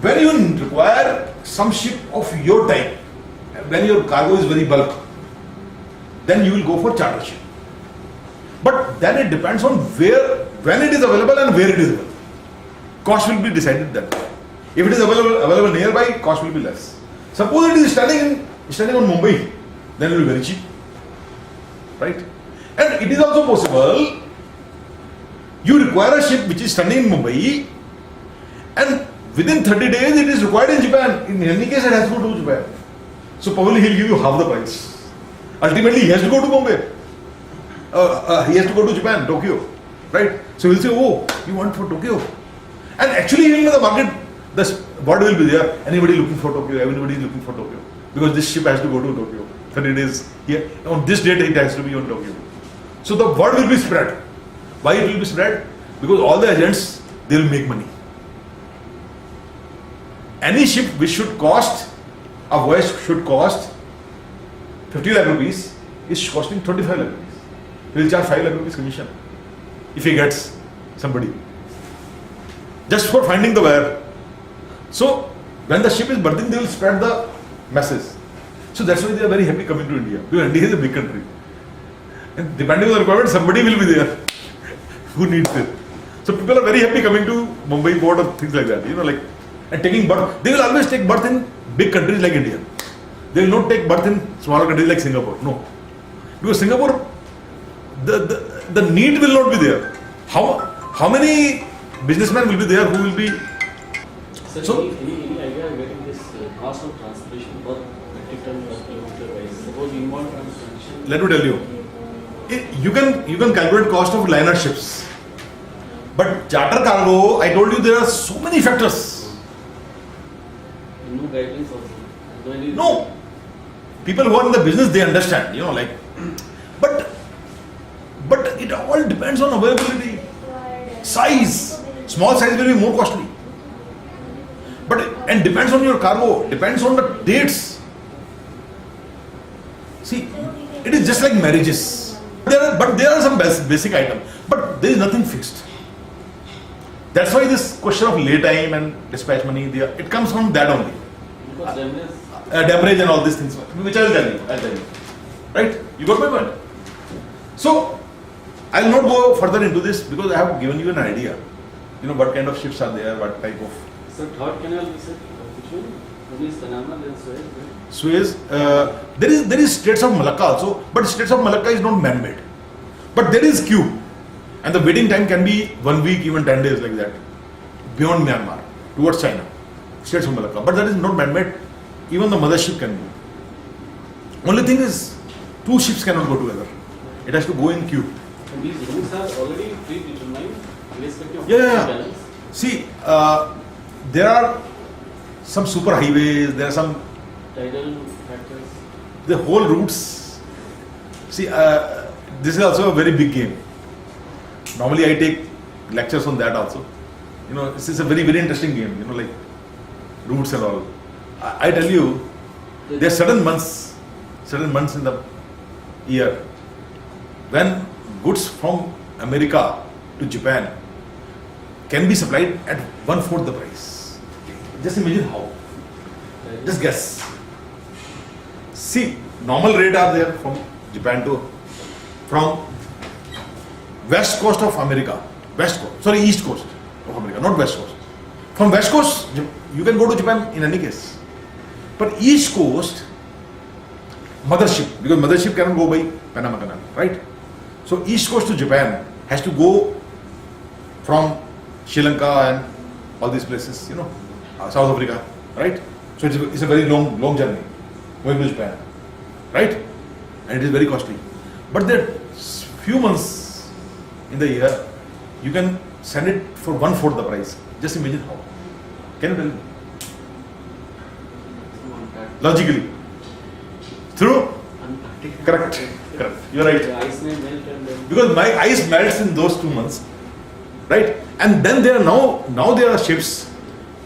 When you require some ship of your type, when your cargo is very bulk, then you will go for charter ship. But then it depends on where, when it is available and where it is available. Cost will be decided that way. If it is available nearby, cost will be less. Suppose it is standing on Mumbai, then it will be very cheap, right? And it is also possible you require a ship which is standing in Mumbai, and within 30 days it is required in Japan. In any case, it has to go to Japan. So probably he'll give you half the price. Ultimately, he has to go to Bombay. He has to go to Japan, Tokyo, right? So he'll say, oh, you want for Tokyo? And actually, even in the market, what will be there? Anybody looking for Tokyo? Everybody is looking for Tokyo. Because this ship has to go to Tokyo. 30 days here. On this date, it has to be on Tokyo. So the word will be spread. Why it will be spread? Because all the agents, they will make money. Any ship which should cost, a voyage should cost 50 lakh rupees, is costing 25 lakh rupees. He will charge 5 lakh rupees commission if he gets somebody. Just for finding the buyer. So when the ship is berthing, they will spread the message. So that's why they are very happy coming to India. Because India is a big country. And depending on the requirement, somebody will be there who needs it. So people are very happy coming to Mumbai port or things like that. And taking berth. They will always take berth in big countries like India. They will not take berth in smaller countries like Singapore. No. Because Singapore, the need will not be there. How many businessmen will be there who will be... So any idea of getting this cost of transportation per metric ton per kilometer wise? Suppose inbound transportation. Let me tell you. You can calculate cost of liner ships. But charter cargo, I told you there are so many factors. No guidelines also. No. People who are in the business, they understand, but it all depends on availability. Size. Small size will be more costly. And depends on your cargo, depends on the dates. See, it is just like marriages. There are some basic items, but there is nothing fixed. That's why this question of lay time and dispatch money, it comes from that only. Because Demurrage and all these things, which I will tell you. Right? You got my point? So, I will not go further into this because I have given you an idea. What kind of ships are there, what type of... So, third canal, you said, which one? One is Panama, then Suez. Suez, there is Straits of Malacca also, but Straits of Malacca is not man-made. But there is queue. And the waiting time can be 1 week, even 10 days like that. Beyond Myanmar, towards China. Straits of Malacca. But that is not man-made. Even the mothership can go. Only thing is, 2 ships cannot go together. It has to go in queue. And these routes are already predetermined, irrespective of Yeah. See, there are some super highways, there are some... tidal factors. The whole routes. See, this is also a very big game. Normally I take lectures on that also. This is a very, very interesting game, like routes and all. I tell you, there are certain months in the year when goods from America to Japan can be supplied at 1/4 the price. Just imagine how. Just guess. See, normal rate are there from Japan from west coast of America, east coast of America, not west coast. From west coast, you can go to Japan in any case. But east coast, mothership, because mothership cannot go by Panama Canal, right? So east coast to Japan has to go from Sri Lanka and all these places, South Africa, right? So it's a very long journey going to Japan, right? And it is very costly. But there are few months in the year you can send it for 1/4 the price. Just imagine how. Can you tell me? Logically. True? Correct. You're right. The ice may melt and then... Because my ice melts in those 2 months, right? And then there are now there are ships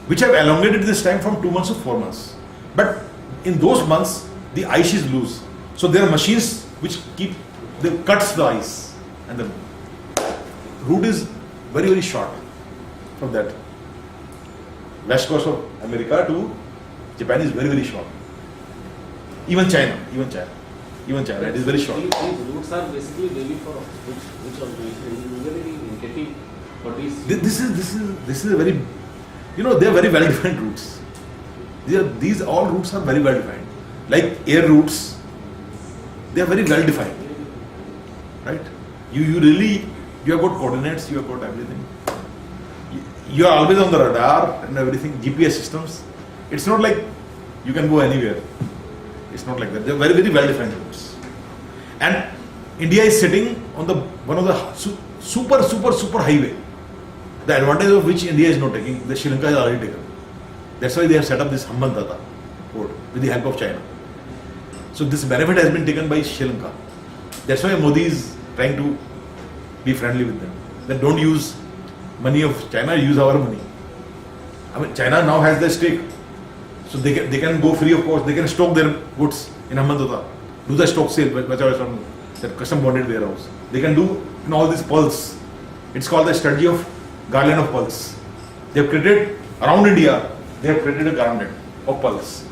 which have elongated this time from 2 months to 4 months. But in those months, the ice is loose. So there are machines which cuts the ice, and the route is very, very short from that. west coast of America to Japan is very, very short. Even China, it is very short. These routes are basically very far off. Which are very getting what is This is a very, they are very well defined routes. These all routes are very well defined. Like air routes, they are very well defined, right? You have got coordinates, you have got everything. You are always on the radar and everything. GPS systems. It's not like you can go anywhere. It's not like that. They are very, very well defined routes. And India is sitting on one of the super highway. The advantage of which India is not taking, the Sri Lanka has already taken. That's why they have set up this Hambantota port with the help of China. So this benefit has been taken by Sri Lanka. That's why Modi is trying to be friendly with them. That don't use money of China, use our money. I mean, China now has their stake. So they can go free of cost. They can stock their goods in Hambantota. Do the stock sale, whichever from that custom bonded warehouse. They can do all this pulse. It's called the strategy of garland of pulse. They have created around India. They have created a garland of pulse.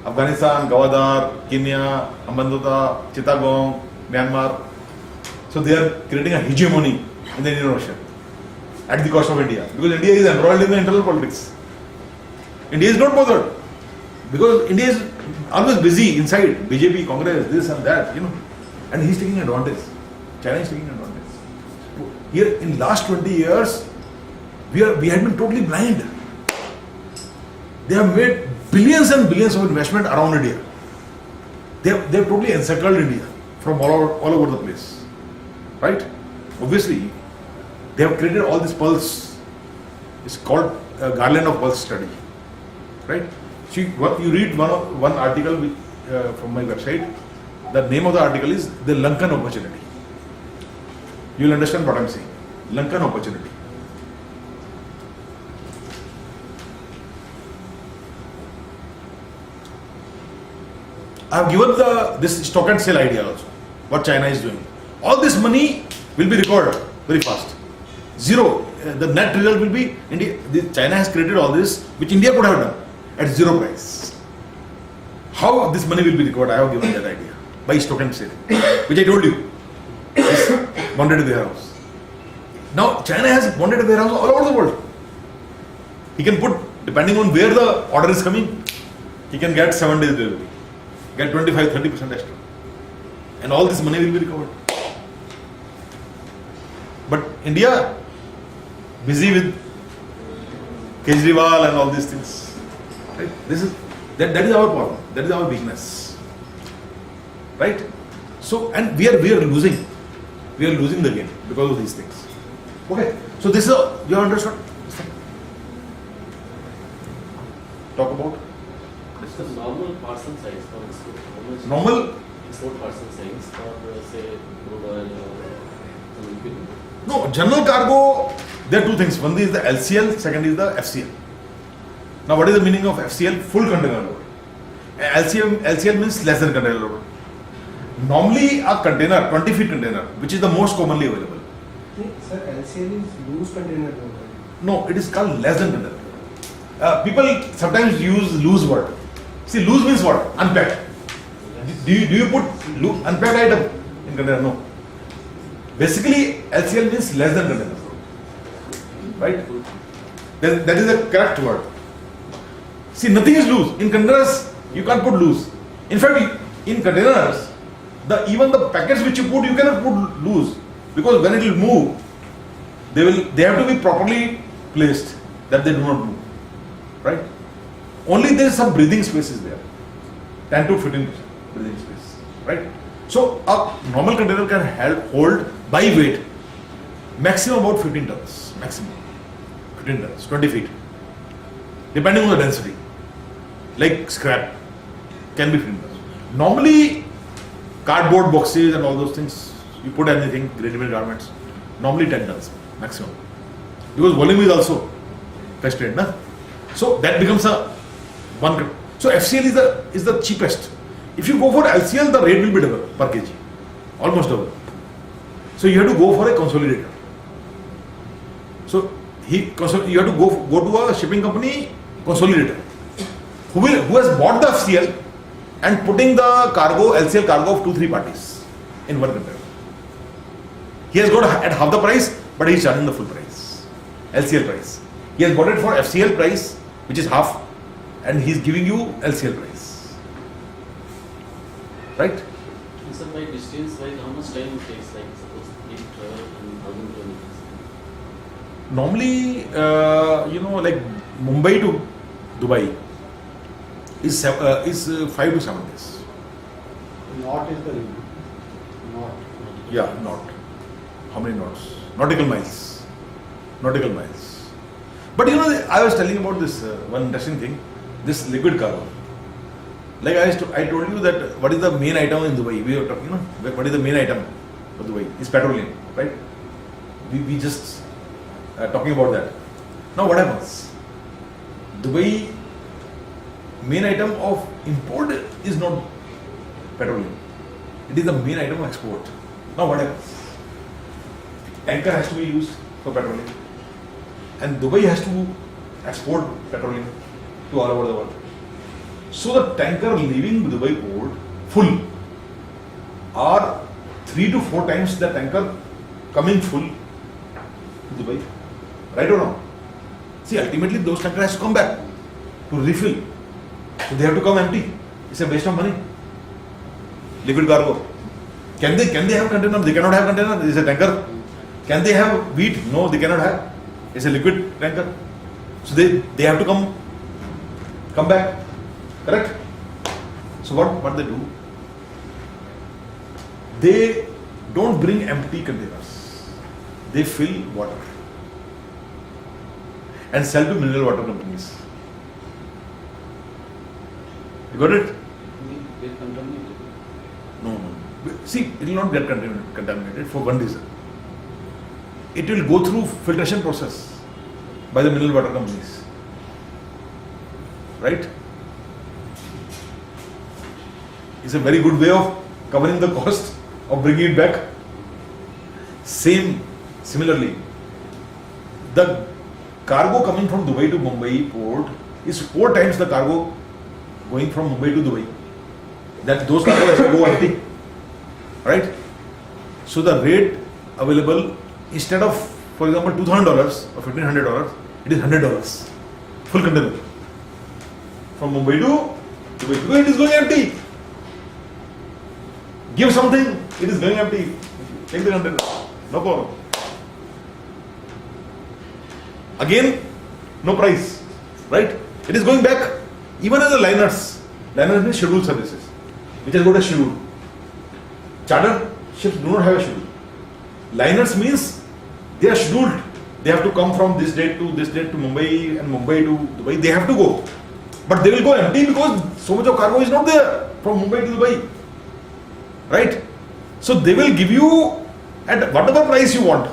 Afghanistan, Gawadar, Kenya, Hambantota, Chittagong, Myanmar. So they are creating a hegemony in the Indian Ocean at the cost of India. Because India is embroiled in the internal politics. India is not bothered. Because India is always busy inside BJP, Congress, this and that, And he is taking advantage. China is taking advantage. Here in last 20 years, we had been totally blind. They have made billions and billions of investment around India. They have totally encircled India from all over the place. Right? Obviously, they have created all this pulse. It's called Garland of Pulse study. Right? See, you read one article from my website. The name of the article is The Lankan Opportunity. You will understand what I am saying. Lankan opportunity. I have given this stock and sale idea also. What China is doing. All this money will be recorded very fast. Zero. The net result will be China has created all this, which India could have done at zero price. How this money will be recorded? I have given that idea by stock and sale, which I told you. Bonded warehouse. Now China has bonded warehouse all over the world. He can put, depending on where the order is coming, he can get 7 days delivery, get 25-30% extra, and all this money will be recovered. But India, busy with Kejriwal and all these things. Right? That is our problem. That is our weakness. Right? So, and we are losing. We are losing the game because of these things. Okay. So this is you have understood? Talk about. It's the normal parcel size for export. How much Normal. export parcel size for say crude oil or something? No, general cargo. There are two things. One is the LCL. Second is the FCL. Now, what is the meaning of FCL? Full container load. LCL means less than container load. Normally, a container, 20 feet container, which is the most commonly available. Sir, LCL is loose container load. No, it is called less than container load. People sometimes use loose word. See, loose means what? Unpacked. Do you put unpacked item in container? No. Basically, LCL means less than container load. Right? That is the correct word. See, nothing is loose. In containers, you can't put loose. In fact, in containers, even the packets which you put, you cannot put loose, because when it will move, they have to be properly placed that they do not move. Right? Only there is some breathing space is there. 10 to 15% breathing space. Right? So a normal container can hold by weight maximum about 15 tons. Maximum 15 tons, 20 feet. Depending on the density. Like scrap can be 15 tons. Normally cardboard boxes and all those things, you put anything, ready-made garments, normally 10 tons maximum. Because volume is also constrained, na? So that becomes one. So FCL is the cheapest. If you go for LCL, the rate will be double per kg, almost double. So you have to go for a consolidator. So you have to go to a shipping company consolidator who has bought the FCL and putting the cargo, LCL cargo of 2-3 parties in one container. He has got at half the price, but he is charging the full price, LCL price. He has bought it for FCL price, which is half, and he is giving you LCL price. Right? And sir, by distance wise, how much time it takes? Like suppose if travel and 1,000 kilometers. Normally, like Mumbai to Dubai is 5 to 7 days. Knot is the limit. Knot. Yeah, knot. How many knots? Nautical miles. Nautical miles. But I was telling about this one interesting thing. This liquid cargo. Like I told you that what is the main item in Dubai? We were talking, what is the main item for Dubai? It's petroleum, right? We just talking about that. Now what happens? Dubai main item of import is not petroleum. It is the main item of export. Now what happens? Tanker has to be used for petroleum, and Dubai has to export petroleum to all over the world. So the tanker leaving Dubai port full are 3 to 4 times the tanker coming full to Dubai. Right or wrong? See, ultimately those tankers has to come back to refill. So they have to come empty. It's a waste of money. Liquid cargo. Can they have container? They cannot have container. It's a tanker. Can they have wheat? No, they cannot have. It's a liquid tanker. So they have to come back. Correct? So what they do? They don't bring empty containers. They fill water and sell to mineral water companies. You got it? Get contaminated. No. See, it will not get contaminated for one reason. It will go through filtration process by the mineral water companies. Right? It's a very good way of covering the cost of bringing it back. Similarly, the cargo coming from Dubai to Mumbai port is 4 times the cargo going from Mumbai to Dubai. That those cargo has to go empty. Right? So the rate available, instead of, for example, $2,000 or $1,500, it is $100. Full container. From Mumbai to Dubai. Because it is going empty. Give something, it is going empty. Take the container. No problem. Again, no price. Right? It is going back. Even as the liners. Liners means scheduled services, which has got a schedule. Charter ships do not have a schedule. Liners means they are scheduled. They have to come from this date to Mumbai and Mumbai to Dubai. They have to go. But they will go empty because so much of cargo is not there from Mumbai to Dubai. Right? So they will give you at whatever price you want.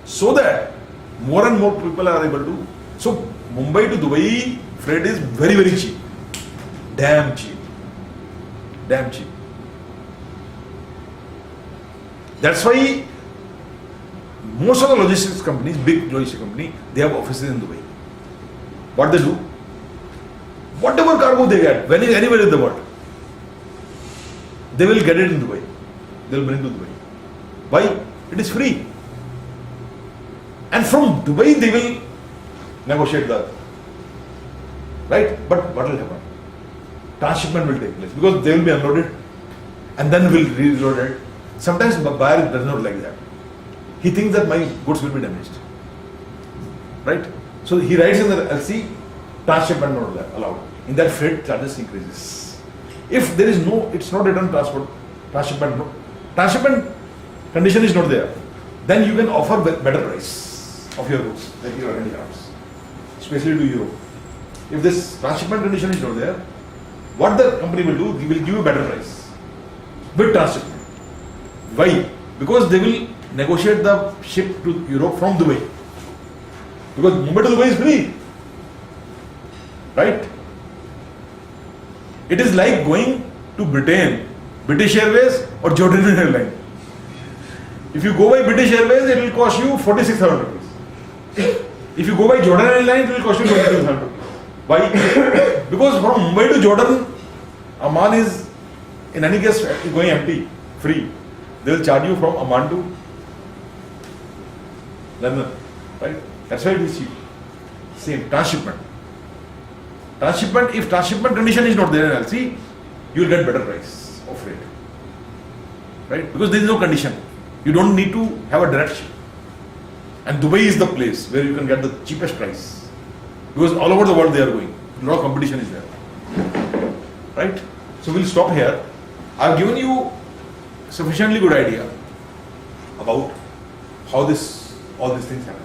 So that more and more people are able to. So Mumbai to Dubai freight is very, very cheap. Damn cheap. Damn cheap. That's why most of the logistics companies, big logistics company, they have offices in Dubai. What they do? Whatever cargo they get, anywhere in the world, they will get it in Dubai. They will bring to Dubai. Why? It is free. And from Dubai they will negotiate the right. But what will happen? Transshipment will take place because they will be unloaded and then will be reloaded. Sometimes the buyer does not like that. He thinks that my goods will be damaged. Right? So he writes in the LC, transshipment not allowed. In that freight charges increases. If there is no, it's not written transshipment condition is not there, then you can offer better price of your goods, like your handicrafts, especially to Europe. If this transshipment condition is not there, what the company will do, they will give you a better price with transshipment. Why? Because they will negotiate the ship to Europe from Dubai. Because Mumbai to Dubai is free. Right? It is like going to Britain, British Airways or Jordanian Airline. If you go by British Airways, it will cost you 46,000 rupees. If you go by Jordan Airlines, it will cost you 22,000 rupees. Why? Because from Mumbai to Jordan, Amman is in any case going empty, free. They will charge you from Amman to London, right? That's why it is cheap. Same transshipment. Transshipment, if transshipment condition is not there in LC, you will get better price of rate, right? Because there is no condition. You don't need to have a direct ship. And Dubai is the place where you can get the cheapest price. Because all over the world they are going. A lot of competition is there. Right? So we'll stop here. I've given you sufficiently good idea about how all these things happen.